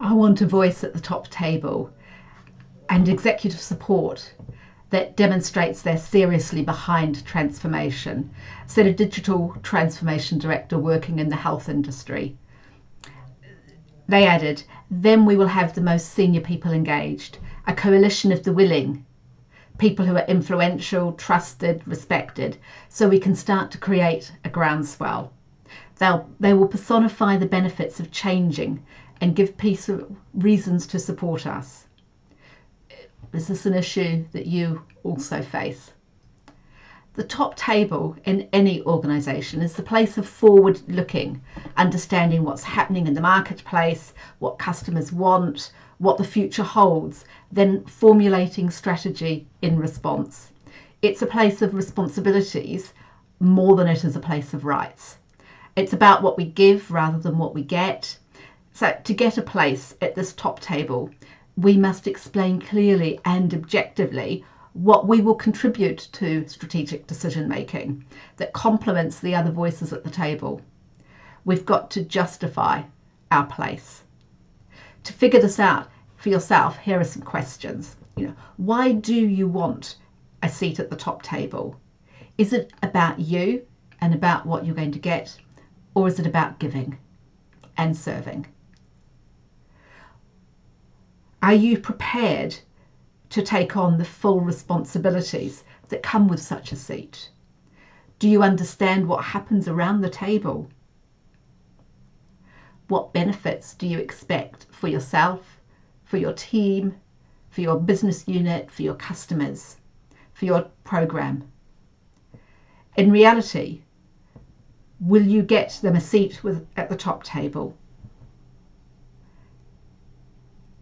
I want a voice at the top table and executive support that demonstrates they're seriously behind transformation, said a digital transformation director working in the health industry. They added, then we will have the most senior people engaged, a coalition of the willing, people who are influential, trusted, respected, so we can start to create a groundswell. They will personify the benefits of changing and give people reasons to support us. Is this an issue that you also face? The top table in any organisation is the place of forward-looking, understanding what's happening in the marketplace, what customers want, what the future holds, then formulating strategy in response. It's a place of responsibilities more than it is a place of rights. It's about what we give rather than what we get. So to get a place at this top table, we must explain clearly and objectively what we will contribute to strategic decision making that complements the other voices at the table. We've got to justify our place. To figure this out for yourself, here are some questions. Why do you want a seat at the top table? Is it about you and about what you're going to get, or is it about giving and serving? Are you prepared to take on the full responsibilities that come with such a seat? Do you understand what happens around the table? What benefits do you expect for yourself, for your team, for your business unit, for your customers, for your program? In reality, will you get them a seat at the top table?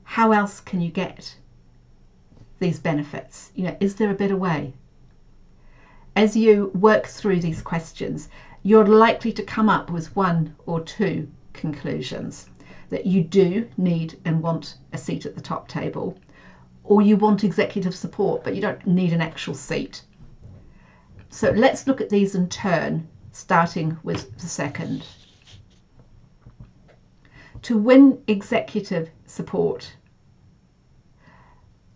How else can you get these benefits? Is there a better way? As you work through these questions, you're likely to come up with one or two conclusions: that you do need and want a seat at the top table, or you want executive support but you don't need an actual seat. So let's look at these in turn, starting with the second. To win executive support,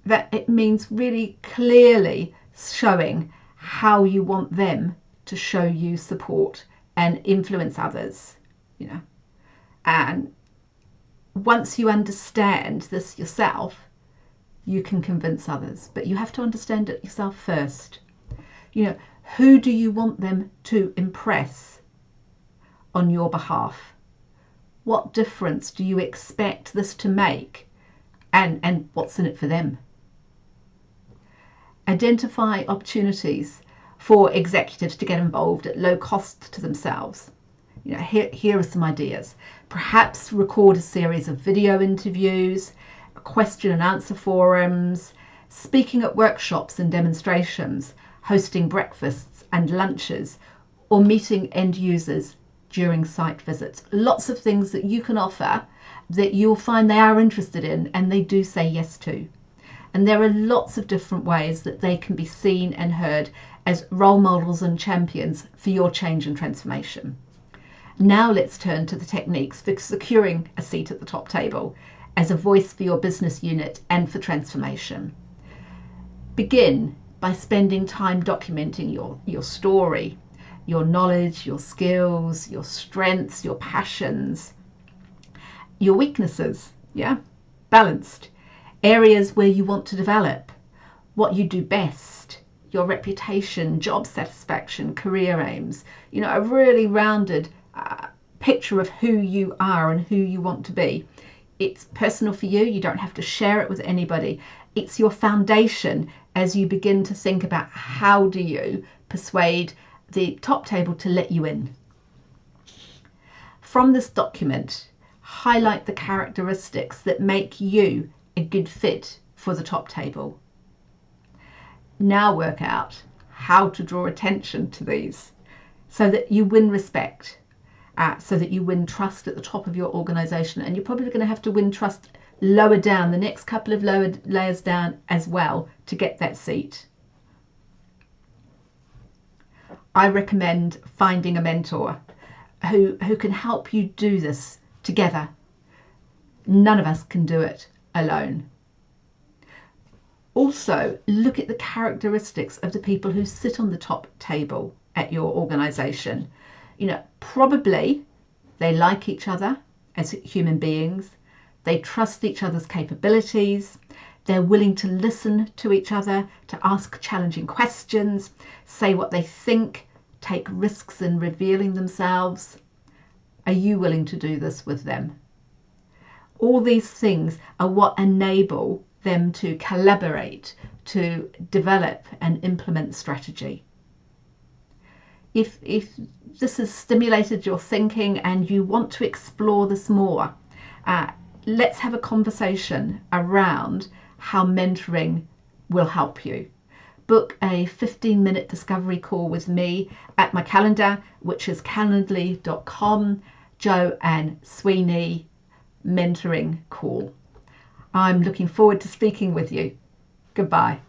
that it means really clearly showing how you want them to show you support and influence others, and once you understand this yourself, you can convince others, but you have to understand it yourself first. Who do you want them to impress on your behalf? What difference do you expect this to make, and what's in it for them? Identify opportunities for executives to get involved at low cost to themselves. Here are some ideas. Perhaps record a series of video interviews, question and answer forums, speaking at workshops and demonstrations, hosting breakfasts and lunches, or meeting end users during site visits. Lots of things that you can offer that you'll find they are interested in and they do say yes to. And there are lots of different ways that they can be seen and heard as role models and champions for your change and transformation. Now let's turn to the techniques for securing a seat at the top table as a voice for your business unit and for transformation. Begin by spending time documenting your story, your knowledge, your skills, your strengths, your passions, your weaknesses, balanced. Areas where you want to develop, what you do best, your reputation, job satisfaction, career aims, a really rounded picture of who you are and who you want to be. It's personal for you. You don't have to share it with anybody. It's your foundation as you begin to think about how do you persuade the top table to let you in. From this document, highlight the characteristics that make you a good fit for the top table. Now work out how to draw attention to these so that you win respect, so that you win trust at the top of your organization. And you're probably going to have to win trust lower down, the next couple of lower layers down as well, to get that seat. I recommend finding a mentor who can help you do this together. None of us can do it alone. Also, look at the characteristics of the people who sit on the top table at your organization. Probably they like each other as human beings. They trust each other's capabilities. They're willing to listen to each other, to ask challenging questions, say what they think, take risks in revealing themselves. Are you willing to do this with them? All these things are what enable them to collaborate, to develop and implement strategy. If this has stimulated your thinking and you want to explore this more, let's have a conversation around how mentoring will help you. Book a 15-minute discovery call with me at my calendar, which is calendly.com, Joanne Sweeney mentoring call. I'm looking forward to speaking with you. Goodbye.